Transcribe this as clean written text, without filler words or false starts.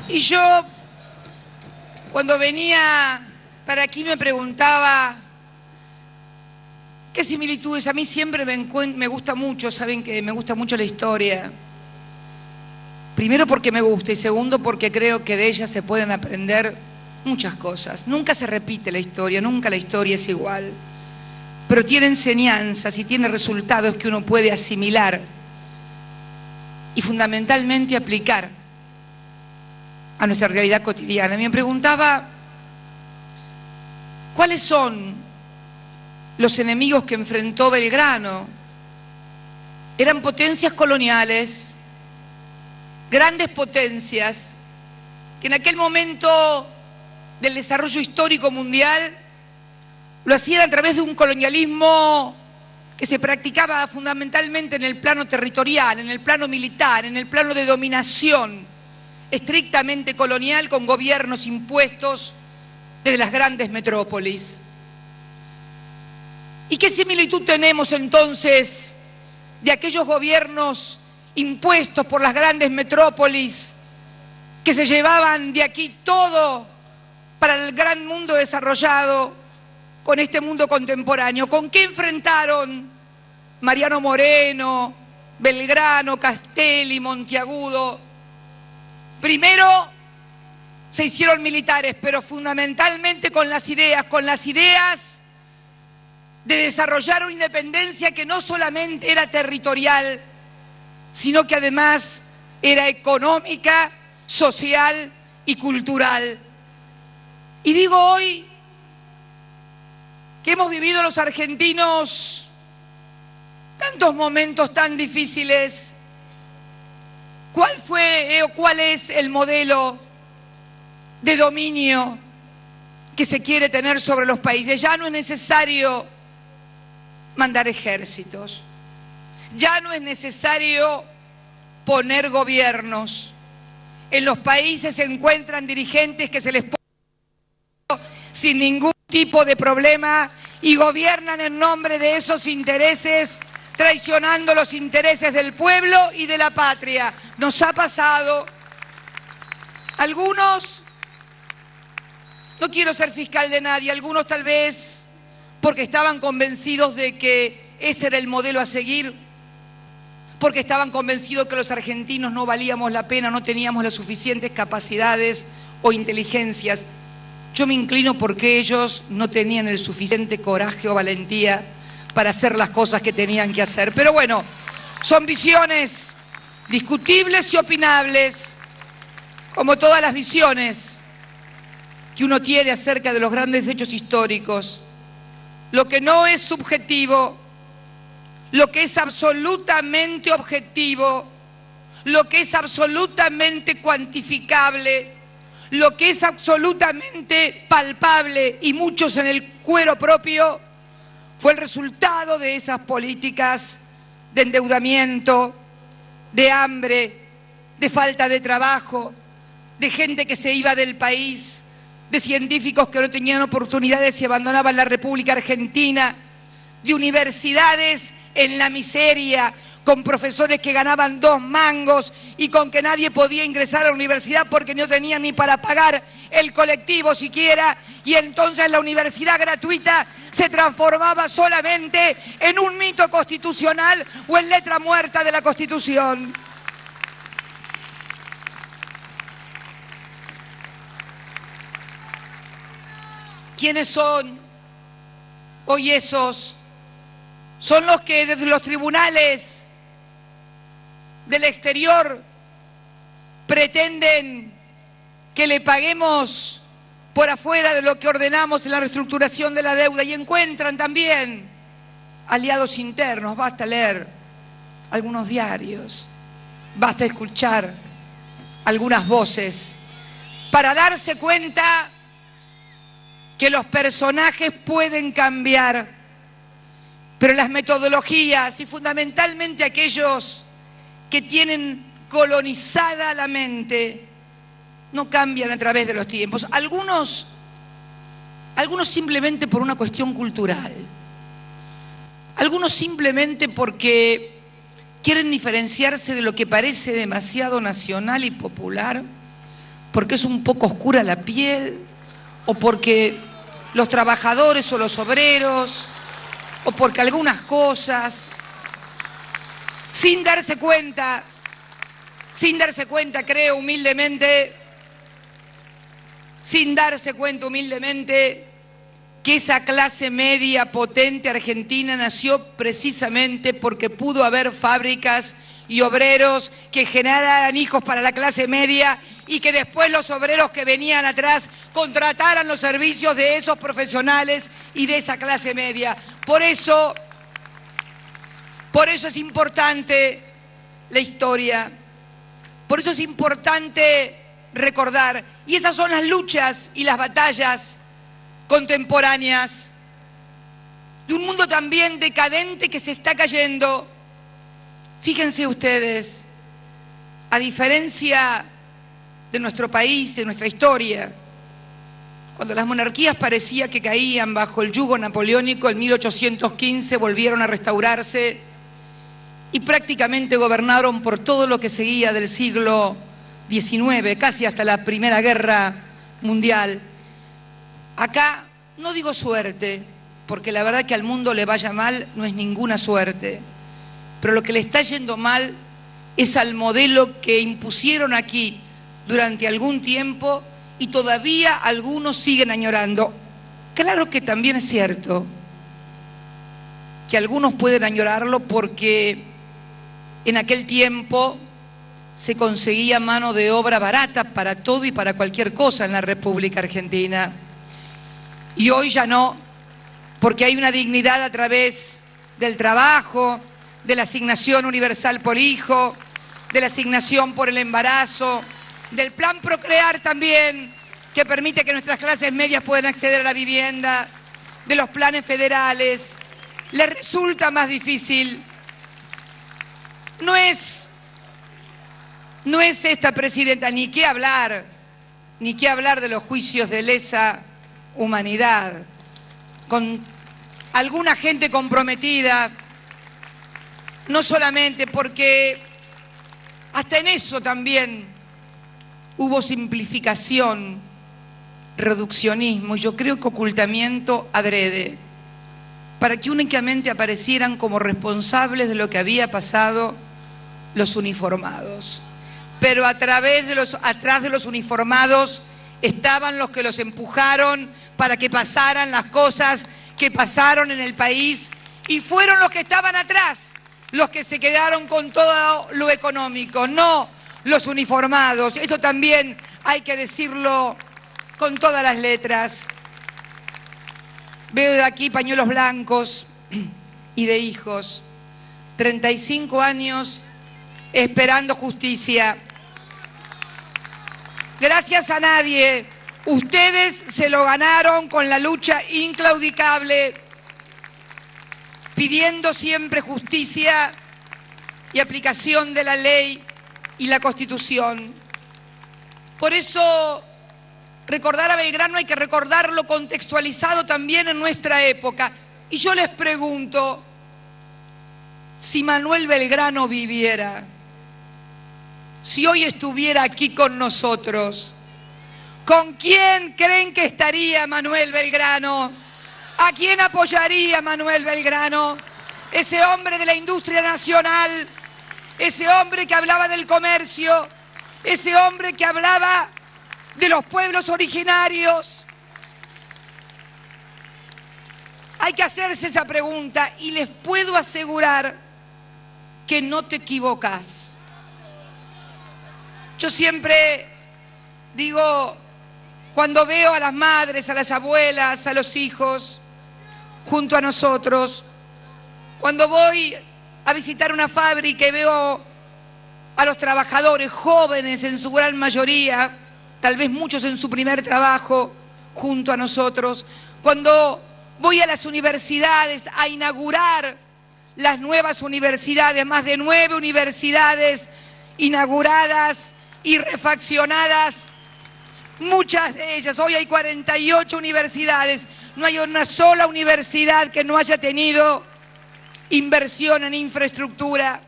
Y yo, cuando venía para aquí, me preguntaba qué similitudes. A mí siempre me gusta mucho, saben que me gusta mucho la historia. Primero porque me gusta y segundo porque creo que de ella se pueden aprender muchas cosas. Nunca se repite la historia, nunca la historia es igual. Pero tiene enseñanzas y tiene resultados que uno puede asimilar y fundamentalmente aplicar a nuestra realidad cotidiana. Me preguntaba, ¿cuáles son los enemigos que enfrentó Belgrano? Eran potencias coloniales, grandes potencias, que en aquel momento del desarrollo histórico mundial lo hacían a través de un colonialismo que se practicaba fundamentalmente en el plano territorial, en el plano militar, en el plano de dominación estrictamente colonial, con gobiernos impuestos desde las grandes metrópolis. ¿Y qué similitud tenemos entonces de aquellos gobiernos impuestos por las grandes metrópolis que se llevaban de aquí todo para el gran mundo desarrollado con este mundo contemporáneo? ¿Con qué enfrentaron Mariano Moreno, Belgrano, Castelli, Monteagudo? Primero se hicieron militares, pero fundamentalmente con las ideas de desarrollar una independencia que no solamente era territorial, sino que además era económica, social y cultural. Y digo hoy que hemos vivido los argentinos tantos momentos tan difíciles. ¿Cuál fue o cuál es el modelo de dominio que se quiere tener sobre los países? Ya no es necesario mandar ejércitos, ya no es necesario poner gobiernos. En los países se encuentran dirigentes que se les pone sin ningún tipo de problema y gobiernan en nombre de esos intereses, traicionando los intereses del pueblo y de la patria. Nos ha pasado. Algunos, no quiero ser fiscal de nadie, algunos tal vez porque estaban convencidos de que ese era el modelo a seguir, porque estaban convencidos que los argentinos no valíamos la pena, no teníamos las suficientes capacidades o inteligencias. Yo me inclino porque ellos no tenían el suficiente coraje o valentía para hacer las cosas que tenían que hacer. Pero bueno, son visiones discutibles y opinables, como todas las visiones que uno tiene acerca de los grandes hechos históricos. Lo que no es subjetivo, lo que es absolutamente objetivo, lo que es absolutamente cuantificable, lo que es absolutamente palpable y muchos en el cuero propio, fue el resultado de esas políticas de endeudamiento, de hambre, de falta de trabajo, de gente que se iba del país, de científicos que no tenían oportunidades y abandonaban la República Argentina, de universidades en la miseria, con profesores que ganaban 2 mangos y con que nadie podía ingresar a la universidad porque no tenían ni para pagar el colectivo siquiera, y entonces la universidad gratuita se transformaba solamente en un mito constitucional o en letra muerta de la Constitución. ¿Quiénes son hoy esos? Son los que desde los tribunales del exterior pretenden que le paguemos por afuera de lo que ordenamos en la reestructuración de la deuda, y encuentran también aliados internos. Basta leer algunos diarios, basta escuchar algunas voces para darse cuenta que los personajes pueden cambiar, pero las metodologías y fundamentalmente aquellos que tienen colonizada la mente no cambian a través de los tiempos. Algunos simplemente por una cuestión cultural, algunos simplemente porque quieren diferenciarse de lo que parece demasiado nacional y popular, porque es un poco oscura la piel, o porque los trabajadores o los obreros, o porque algunas cosas, sin darse cuenta, creo humildemente, que esa clase media potente argentina nació precisamente porque pudo haber fábricas y obreros que generaran hijos para la clase media y que después los obreros que venían atrás contrataran los servicios de esos profesionales y de esa clase media. Por eso es importante la historia, por eso es importante recordar. Y esas son las luchas y las batallas contemporáneas de un mundo también decadente que se está cayendo. Fíjense ustedes, a diferencia de nuestro país, de nuestra historia, cuando las monarquías parecía que caían bajo el yugo napoleónico, en 1815 volvieron a restaurarse y prácticamente gobernaron por todo lo que seguía del siglo XIX, casi hasta la Primera Guerra Mundial. Acá no digo suerte, porque la verdad que al mundo le vaya mal no es ninguna suerte, pero lo que le está yendo mal es al modelo que impusieron aquí durante algún tiempo y todavía algunos siguen añorando. Claro que también es cierto que algunos pueden añorarlo porque en aquel tiempo se conseguía mano de obra barata para todo y para cualquier cosa en la República Argentina. Y hoy ya no, porque hay una dignidad a través del trabajo, de la asignación universal por hijo, de la asignación por el embarazo, del plan Procrear también, que permite que nuestras clases medias puedan acceder a la vivienda, de los planes federales. Les resulta más difícil. No es esta presidenta, ni qué hablar de los juicios de lesa humanidad, con alguna gente comprometida, no solamente porque hasta en eso también hubo simplificación, reduccionismo, y yo creo que ocultamiento adrede, para que únicamente aparecieran como responsables de lo que había pasado los uniformados. Pero atrás de los uniformados estaban los que los empujaron para que pasaran las cosas que pasaron en el país, y fueron los que estaban atrás los que se quedaron con todo lo económico, no los uniformados. Esto también hay que decirlo con todas las letras. Veo de aquí pañuelos blancos y de hijos, 35 años esperando justicia. Gracias a nadie, ustedes se lo ganaron con la lucha inclaudicable, pidiendo siempre justicia y aplicación de la ley y la Constitución. Por eso, recordar a Belgrano hay que recordarlo contextualizado también en nuestra época. Y yo les pregunto, si Manuel Belgrano viviera, si hoy estuviera aquí con nosotros, ¿con quién creen que estaría Manuel Belgrano? ¿A quién apoyaría Manuel Belgrano? Ese hombre de la industria nacional, ese hombre que hablaba del comercio, ese hombre que hablaba de los pueblos originarios. Hay que hacerse esa pregunta y les puedo asegurar que no te equivocas. Yo siempre digo, cuando veo a las madres, a las abuelas, a los hijos junto a nosotros, cuando voy a visitar una fábrica y veo a los trabajadores jóvenes en su gran mayoría, tal vez muchos en su primer trabajo junto a nosotros, cuando voy a las universidades a inaugurar las nuevas universidades, más de 9 universidades inauguradas y refaccionadas, muchas de ellas, hoy hay 48 universidades, no hay una sola universidad que no haya tenido inversión en infraestructura.